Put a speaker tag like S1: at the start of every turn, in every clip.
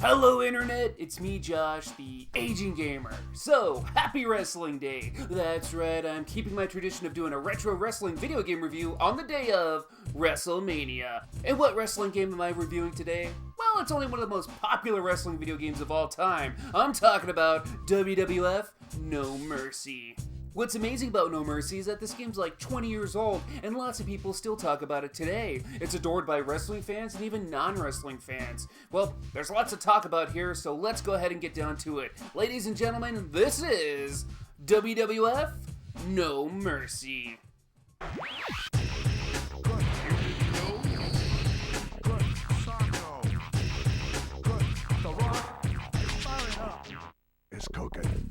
S1: Hello Internet, it's me Josh, the Aging Gamer. So, happy Wrestling Day! That's right, I'm keeping my tradition of doing a retro wrestling video game review on the day of WrestleMania. And what wrestling game am I reviewing today? Well, it's only one of the most popular wrestling video games of all time. I'm talking about WWF No Mercy. What's amazing about No Mercy is that this game's like 20 years old, and lots of people still talk about it today. It's adored by wrestling fans and even non-wrestling fans. Well, there's lots to talk about here, so let's go ahead and get down to it. Ladies and gentlemen, this is WWF No Mercy.
S2: It's cooking.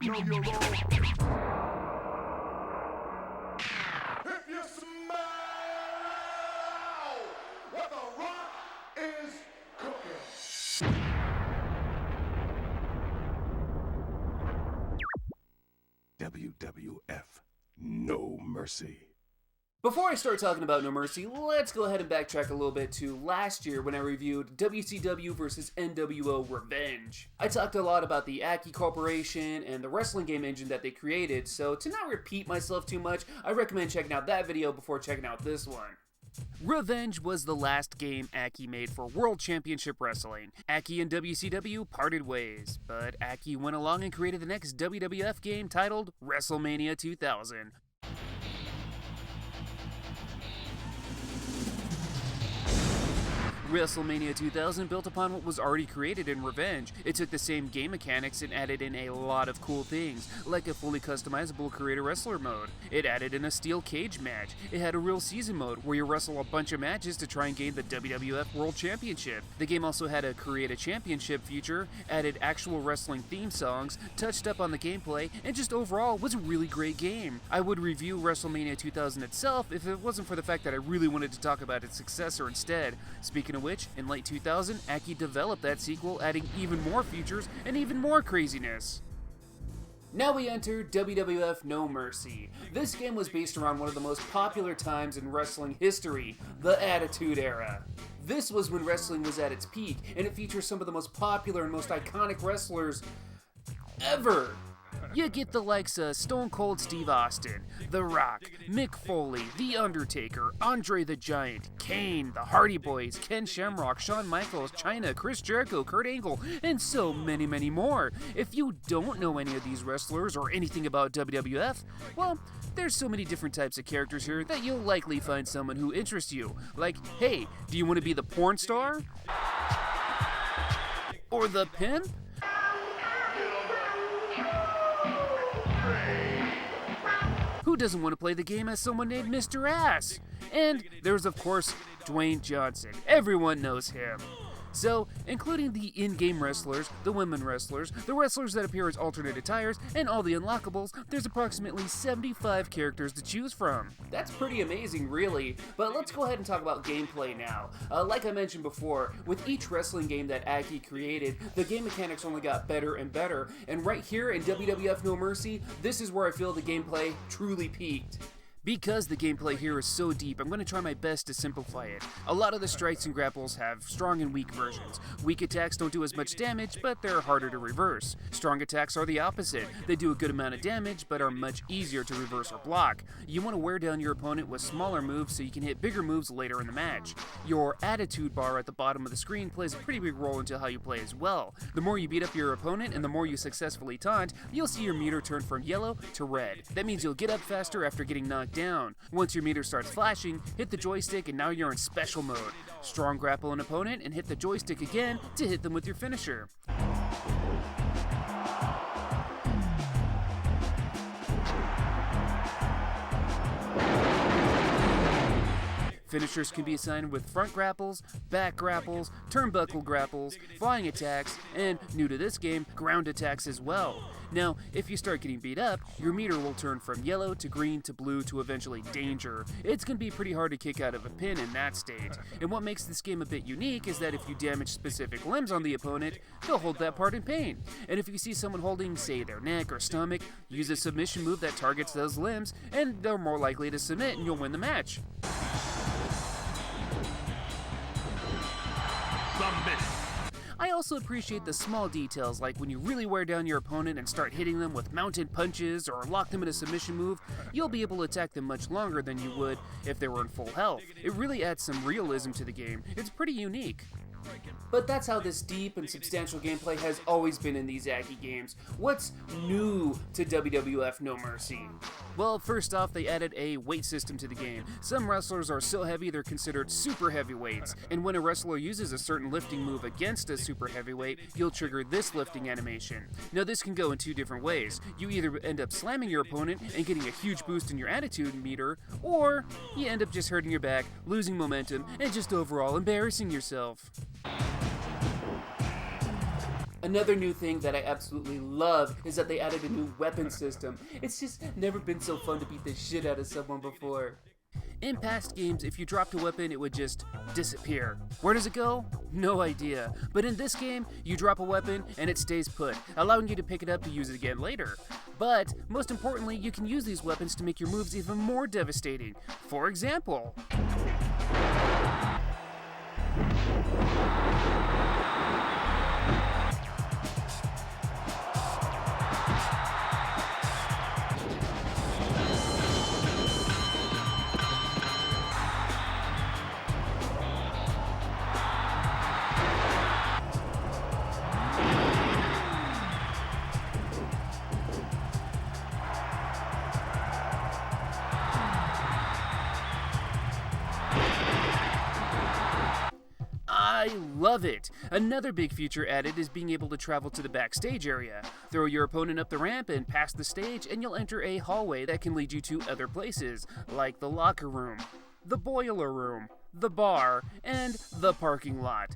S2: Know your role. If you smell what the Rock is cooking. WWF No Mercy.
S1: Before I start talking about No Mercy, let's go ahead and backtrack a little bit to last year when I reviewed WCW vs. NWO Revenge. I talked a lot about the Aki Corporation and the wrestling game engine that they created, so to not repeat myself too much, I recommend checking out that video before checking out this one. Revenge was the last game Aki made for World Championship Wrestling. Aki and WCW parted ways, but Aki went along and created the next WWF game titled WrestleMania 2000. WrestleMania 2000 built upon what was already created in Revenge. It took the same game mechanics and added in a lot of cool things, like a fully customizable Create-A-Wrestler mode. It added in a steel cage match. It had a real season mode where you wrestle a bunch of matches to try and gain the WWF World Championship. The game also had a Create-A-Championship feature, added actual wrestling theme songs, touched up on the gameplay, and just overall was a really great game. I would review WrestleMania 2000 itself if it wasn't for the fact that I really wanted to talk about its successor instead. Speaking of which, in late 2000, Aki developed that sequel, adding even more features and even more craziness. Now we enter WWF No Mercy. This game was based around one of the most popular times in wrestling history, the Attitude Era. This was when wrestling was at its peak, and it features some of the most popular and most iconic wrestlers ever. You get the likes of Stone Cold Steve Austin, The Rock, Mick Foley, The Undertaker, Andre the Giant, Kane, the Hardy Boys, Ken Shamrock, Shawn Michaels, Chyna, Chris Jericho, Kurt Angle, and so many, many more. If you don't know any of these wrestlers or anything about WWF, well, there's so many different types of characters here that you'll likely find someone who interests you. Like, hey, do you want to be the porn star? Or the pimp? Who doesn't want to play the game as someone named Mr. Ass? And there's of course Dwayne Johnson. Everyone knows him. So, including the in-game wrestlers, the women wrestlers, the wrestlers that appear as alternate attires, and all the unlockables, there's approximately 75 characters to choose from. That's pretty amazing, really. But let's go ahead and talk about gameplay now. Like I mentioned before, with each wrestling game that Aki created, the game mechanics only got better and better, and right here in WWF No Mercy, this is where I feel the gameplay truly peaked. Because the gameplay here is so deep, I'm going to try my best to simplify it. A lot of the strikes and grapples have strong and weak versions. Weak attacks don't do as much damage, but they're harder to reverse. Strong attacks are the opposite. They do a good amount of damage, but are much easier to reverse or block. You want to wear down your opponent with smaller moves so you can hit bigger moves later in the match. Your attitude bar at the bottom of the screen plays a pretty big role into how you play as well. The more you beat up your opponent and the more you successfully taunt, you'll see your meter turn from yellow to red. That means you'll get up faster after getting knocked down. Once your meter starts flashing, hit the joystick and now you're in special mode. Strong grapple an opponent and hit the joystick again to hit them with your finisher. Finishers can be assigned with front grapples, back grapples, turnbuckle grapples, flying attacks, and, new to this game, ground attacks as well. Now, if you start getting beat up, your meter will turn from yellow to green to blue to eventually danger. It's going to be pretty hard to kick out of a pin in that state. And what makes this game a bit unique is that if you damage specific limbs on the opponent, they'll hold that part in pain. And if you see someone holding, say, their neck or stomach, use a submission move that targets those limbs, and they're more likely to submit and you'll win the match.
S2: Submit.
S1: I also appreciate the small details, like when you really wear down your opponent and start hitting them with mounted punches or lock them in a submission move, you'll be able to attack them much longer than you would if they were in full health. It really adds some realism to the game. It's pretty unique. But that's how this deep and substantial gameplay has always been in these Aki games. What's new to WWF No Mercy? Well, first off, they added a weight system to the game. Some wrestlers are so heavy they're considered super heavyweights, and when a wrestler uses a certain lifting move against a super heavyweight, you'll trigger this lifting animation. Now this can go in two different ways. You either end up slamming your opponent and getting a huge boost in your attitude meter, or you end up just hurting your back, losing momentum, and just overall embarrassing yourself. Another new thing that I absolutely love is that they added a new weapon system. It's just never been so fun to beat the shit out of someone before. In past games, if you dropped a weapon, it would just disappear. Where does it go? No idea. But in this game, you drop a weapon and it stays put, allowing you to pick it up to use it again later. But, most importantly, you can use these weapons to make your moves even more devastating. For example... I love it! Another big feature added is being able to travel to the backstage area. Throw your opponent up the ramp and past the stage, and you'll enter a hallway that can lead you to other places, like the locker room, the boiler room, the bar, and the parking lot.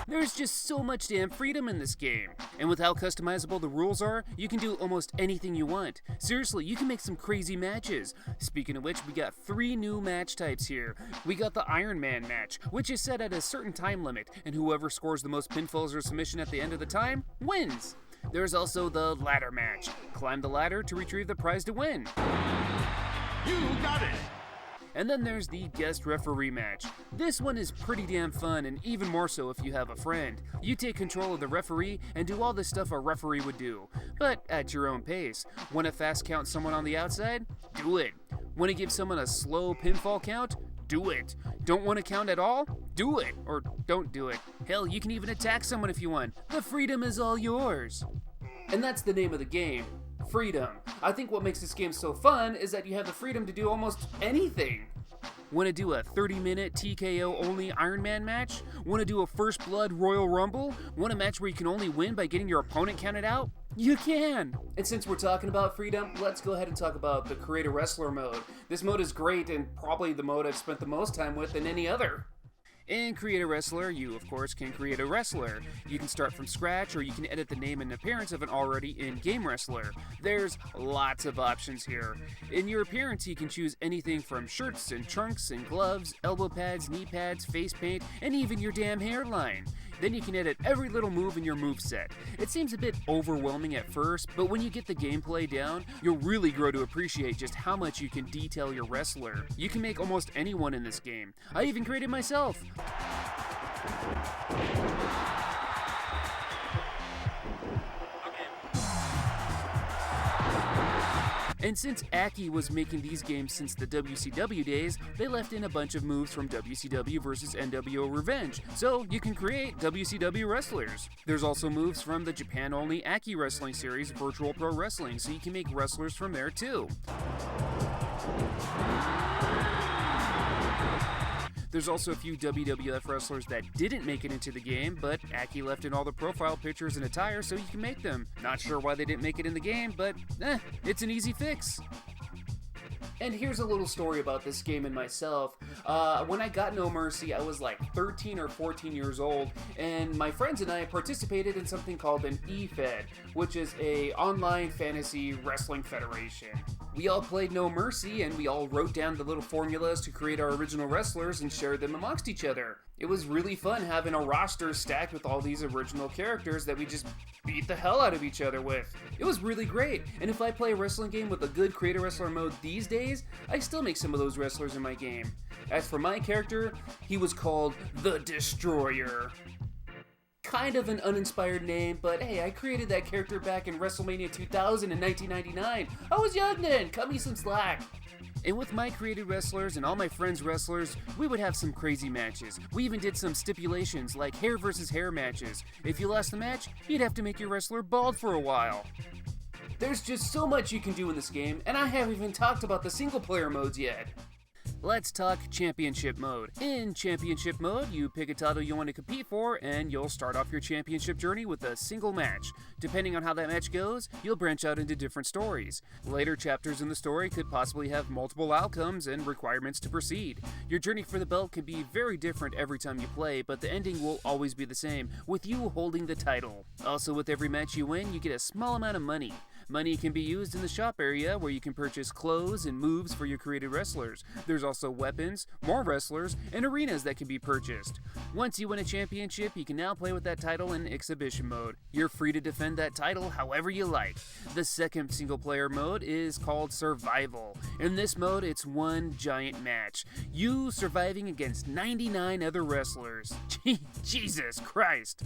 S1: There's just so much damn freedom in this game. And with how customizable the rules are, you can do almost anything you want. Seriously, you can make some crazy matches. Speaking of which, we got 3 new match types here. We got the Iron Man match, which is set at a certain time limit, and whoever scores the most pinfalls or submission at the end of the time, wins. There's also the ladder match. Climb the ladder to retrieve the prize to win.
S2: You got it.
S1: And then there's the guest referee match. This one is pretty damn fun, and even more so if you have a friend. You take control of the referee and do all the stuff a referee would do, but at your own pace. Want to fast count someone on the outside? Do it. Want to give someone a slow pinfall count? Do it. Don't want to count at all? Do it. Or don't do it. Hell, you can even attack someone if you want. The freedom is all yours. And that's the name of the game. Freedom. I think what makes this game so fun is that you have the freedom to do almost anything. Want to do a 30-minute TKO only Iron Man match? Want to do a First Blood Royal Rumble? Want a match where you can only win by getting your opponent counted out? You can! And since we're talking about freedom, let's go ahead and talk about the Create a Wrestler mode. This mode is great and probably the mode I've spent the most time with than any other. In Create a Wrestler, you, of course, can create a wrestler. You can start from scratch, or you can edit the name and appearance of an already in-game wrestler. There's lots of options here. In your appearance, you can choose anything from shirts and trunks and gloves, elbow pads, knee pads, face paint, and even your damn hairline. Then you can edit every little move in your moveset. It seems a bit overwhelming at first, but when you get the gameplay down, you'll really grow to appreciate just how much you can detail your wrestler. You can make almost anyone in this game. I even created myself. And since Aki was making these games since the WCW days, they left in a bunch of moves from WCW vs NWO Revenge, so you can create WCW wrestlers. There's also moves from the Japan-only Aki Wrestling series, Virtual Pro Wrestling, so you can make wrestlers from there too. There's also a few WWF wrestlers that didn't make it into the game, but Aki left in all the profile pictures and attire so you can make them. Not sure why they didn't make it in the game, but it's an easy fix. And here's a little story about this game and myself. When I got No Mercy, I was like 13 or 14 years old, and my friends and I participated in something called an E-Fed, which is a online fantasy wrestling federation. We all played No Mercy, and we all wrote down the little formulas to create our original wrestlers and shared them amongst each other. It was really fun having a roster stacked with all these original characters that we just beat the hell out of each other with. It was really great, and if I play a wrestling game with a good Create a Wrestler mode these days, I still make some of those wrestlers in my game. As for my character, he was called The Destroyer. Kind of an uninspired name, but hey, I created that character back in WrestleMania 2000 in 1999. I was young then, cut me some slack. And with my created wrestlers and all my friends' wrestlers, we would have some crazy matches. We even did some stipulations like hair versus hair matches. If you lost the match, you'd have to make your wrestler bald for a while. There's just so much you can do in this game, and I haven't even talked about the single player modes yet. Let's talk Championship Mode. In Championship Mode, you pick a title you want to compete for, and you'll start off your championship journey with a single match. Depending on how that match goes, you'll branch out into different stories. Later chapters in the story could possibly have multiple outcomes and requirements to proceed. Your journey for the belt can be very different every time you play, but the ending will always be the same, with you holding the title. Also, with every match you win, you get a small amount of money. Money can be used in the shop area where you can purchase clothes and moves for your created wrestlers. There's also weapons, more wrestlers, and arenas that can be purchased. Once you win a championship, you can now play with that title in exhibition mode. You're free to defend that title however you like. The second single player mode is called Survival. In this mode, it's one giant match. You surviving against 99 other wrestlers. Jesus Christ!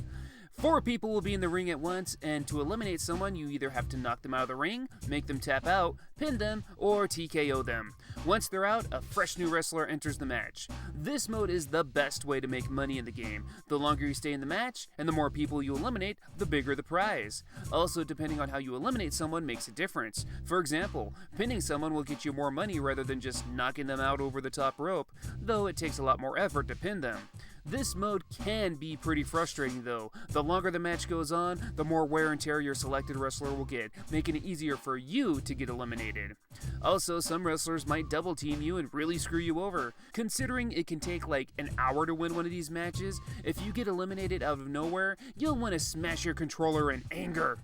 S1: 4 people will be in the ring at once, and to eliminate someone, you either have to knock them out of the ring, make them tap out, pin them, or TKO them. Once they're out, a fresh new wrestler enters the match. This mode is the best way to make money in the game. The longer you stay in the match, and the more people you eliminate, the bigger the prize. Also, depending on how you eliminate someone makes a difference. For example, pinning someone will get you more money rather than just knocking them out over the top rope, though it takes a lot more effort to pin them. This mode can be pretty frustrating though. The longer the match goes on, the more wear and tear your selected wrestler will get, making it easier for you to get eliminated. Also, some wrestlers might double team you and really screw you over. Considering it can take like an hour to win one of these matches, if you get eliminated out of nowhere, you'll want to smash your controller in anger.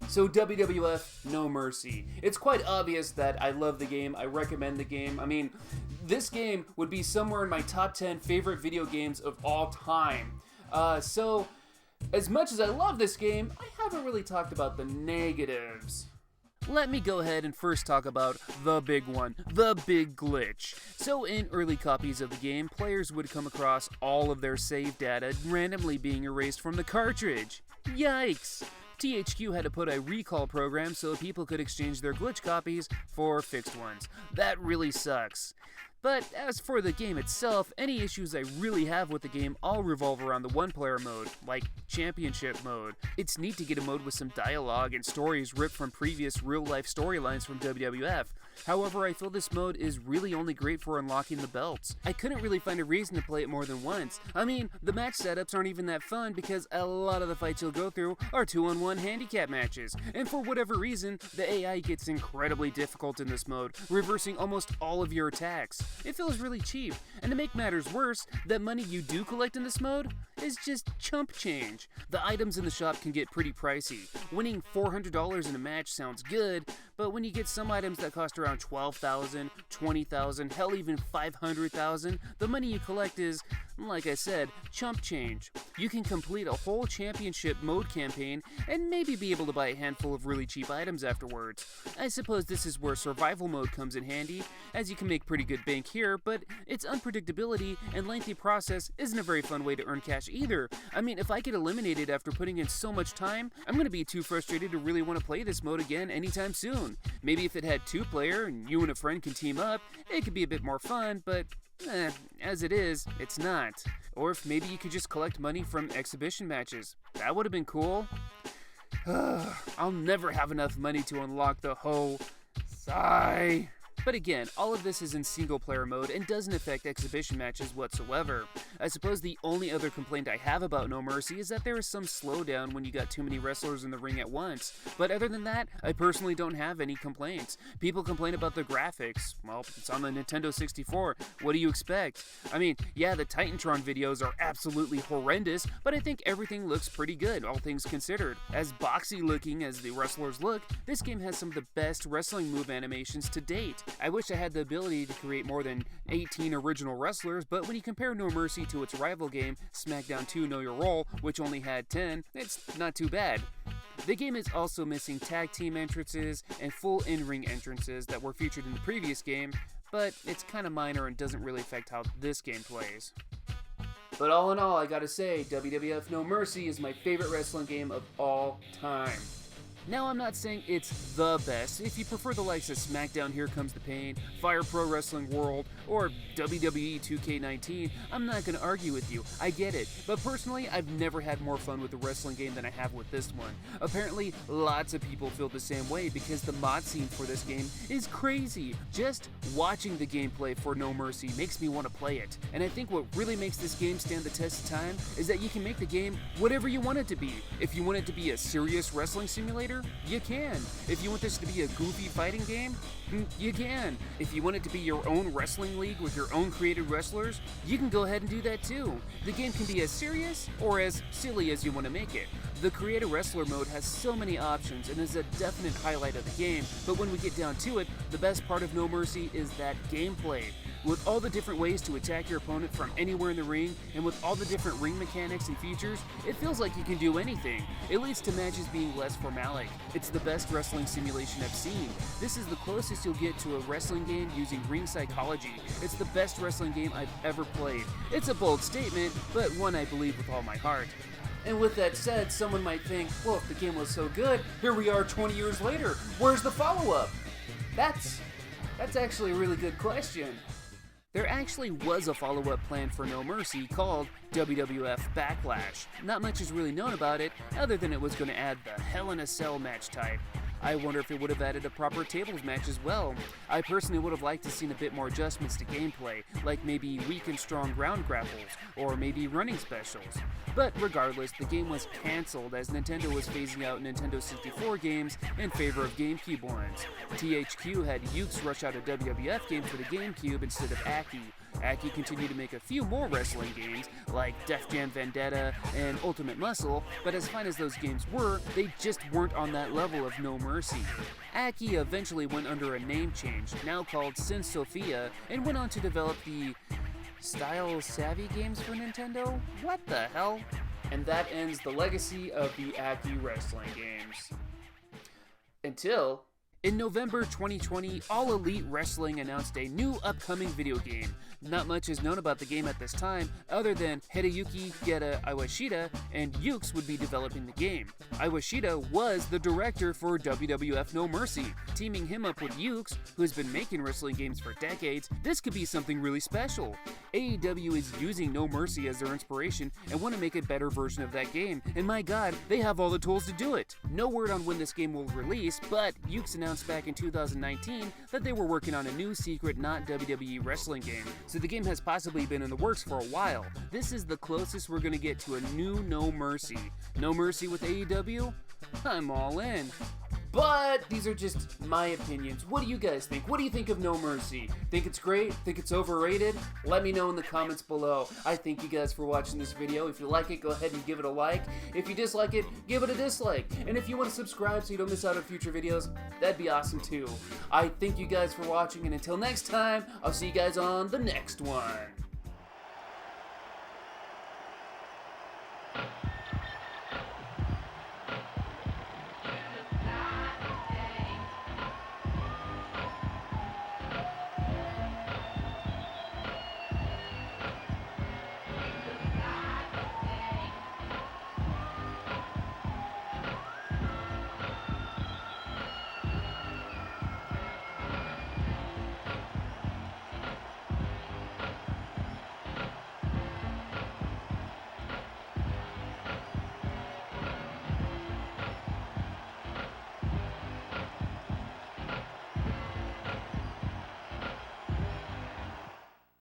S1: So WWF No Mercy. It's quite obvious that I love the game, I recommend the game. I mean, this game would be somewhere in my top 10 favorite video games of all time. So, as much as I love this game, I haven't really talked about the negatives. Let me go ahead and first talk about the big one, the big glitch. So in early copies of the game, players would come across all of their save data randomly being erased from the cartridge. Yikes! THQ had to put a recall program so people could exchange their glitch copies for fixed ones. That really sucks. But as for the game itself, any issues I really have with the game all revolve around the one-player mode, like Championship Mode. It's neat to get a mode with some dialogue and stories ripped from previous real-life storylines from WWF. However, I feel this mode is really only great for unlocking the belts. I couldn't really find a reason to play it more than once. I mean, the match setups aren't even that fun because a lot of the fights you'll go through are 2-on-1 handicap matches. And for whatever reason, the AI gets incredibly difficult in this mode, reversing almost all of your attacks. It feels really cheap, and to make matters worse, the money you do collect in this mode is just chump change. The items in the shop can get pretty pricey. Winning $400 in a match sounds good, but when you get some items that cost around $12,000, $20,000, hell even $500,000, the money you collect is, like I said, chump change. You can complete a whole championship mode campaign and maybe be able to buy a handful of really cheap items afterwards. I suppose this is where survival mode comes in handy, as you can make pretty good bank here, but its unpredictability and lengthy process isn't a very fun way to earn cash either. I mean, if I get eliminated after putting in so much time, I'm gonna be too frustrated to really want to play this mode again anytime soon. Maybe if it had 2-player and you and a friend can team up, it could be a bit more fun, but as it is, it's not. Or if maybe you could just collect money from exhibition matches. That would have been cool. I'll never have enough money to unlock the whole sigh. But again, all of this is in single player mode and doesn't affect exhibition matches whatsoever. I suppose the only other complaint I have about No Mercy is that there is some slowdown when you got too many wrestlers in the ring at once. But other than that, I personally don't have any complaints. People complain about the graphics. Well, it's on the Nintendo 64. What do you expect? I mean, yeah, the Titantron videos are absolutely horrendous, but I think everything looks pretty good, all things considered. As boxy looking as the wrestlers look, this game has some of the best wrestling move animations to date. I wish I had the ability to create more than 18 original wrestlers, but when you compare No Mercy to its rival game, SmackDown 2 Know Your Role, which only had 10, it's not too bad. The game is also missing tag team entrances and full in-ring entrances that were featured in the previous game, but it's kind of minor and doesn't really affect how this game plays. But all in all, I gotta say, WWF No Mercy is my favorite wrestling game of all time. Now, I'm not saying it's the best. If you prefer the likes of SmackDown Here Comes the Pain, Fire Pro Wrestling World, or WWE 2K19, I'm not going to argue with you. I get it. But personally, I've never had more fun with a wrestling game than I have with this one. Apparently, lots of people feel the same way because the mod scene for this game is crazy. Just watching the gameplay for No Mercy makes me want to play it. And I think what really makes this game stand the test of time is that you can make the game whatever you want it to be. If you want it to be a serious wrestling simulator, you can. If you want this to be a goofy fighting game, you can. If you want it to be your own wrestling league with your own created wrestlers, you can go ahead and do that too. The game can be as serious or as silly as you want to make it. The Create a Wrestler mode has so many options and is a definite highlight of the game, but when we get down to it, the best part of No Mercy is that gameplay. With all the different ways to attack your opponent from anywhere in the ring, and with all the different ring mechanics and features, it feels like you can do anything. It leads to matches being less formalic. It's the best wrestling simulation I've seen. This is the closest you'll get to a wrestling game using ring psychology. It's the best wrestling game I've ever played. It's a bold statement, but one I believe with all my heart. And with that said, someone might think, well, if the game was so good, here we are 20 years later. Where's the follow-up? That's actually a really good question. There actually was a follow-up plan for No Mercy called WWF Backlash. Not much is really known about it, other than it was going to add the Hell in a Cell match type. I wonder if it would have added a proper tables match as well. I personally would have liked to seen a bit more adjustments to gameplay, like maybe weak and strong ground grapples, or maybe running specials. But regardless, the game was cancelled as Nintendo was phasing out Nintendo 64 games in favor of GameCube ones. THQ had Yuke's rush out a WWF game for the GameCube instead of Aki. Aki continued to make a few more wrestling games, like Def Jam Vendetta and Ultimate Muscle, but as fine as those games were, they just weren't on that level of No Mercy. Aki eventually went under a name change, now called Sin Sophia, and went on to develop the Style Savvy games for Nintendo? What the hell? And that ends the legacy of the Aki wrestling games. Until in November 2020, All Elite Wrestling announced a new upcoming video game. Not much is known about the game at this time, other than Hideyuki Geta Iwashita and Yuke's would be developing the game. Iwashita was the director for WWF No Mercy. Teaming him up with Yuke's, who has been making wrestling games for decades, this could be something really special. AEW is using No Mercy as their inspiration and want to make a better version of that game, and my god, they have all the tools to do it. No word on when this game will release, but Yuke's announced back in 2019 that they were working on a new secret not WWE wrestling game, so the game has possibly been in the works for a while. This is the closest we're gonna get to a new No Mercy. No Mercy with AEW? I'm all in. But these are just my opinions. What do you guys think? What do you think of No Mercy? Think it's great? Think it's overrated? Let me know in the comments below. I thank you guys for watching this video. If you like it, go ahead and give it a like. If you dislike it, give it a dislike. And if you want to subscribe so you don't miss out on future videos, that'd be awesome too. I thank you guys for watching, and until next time, I'll see you guys on the next one.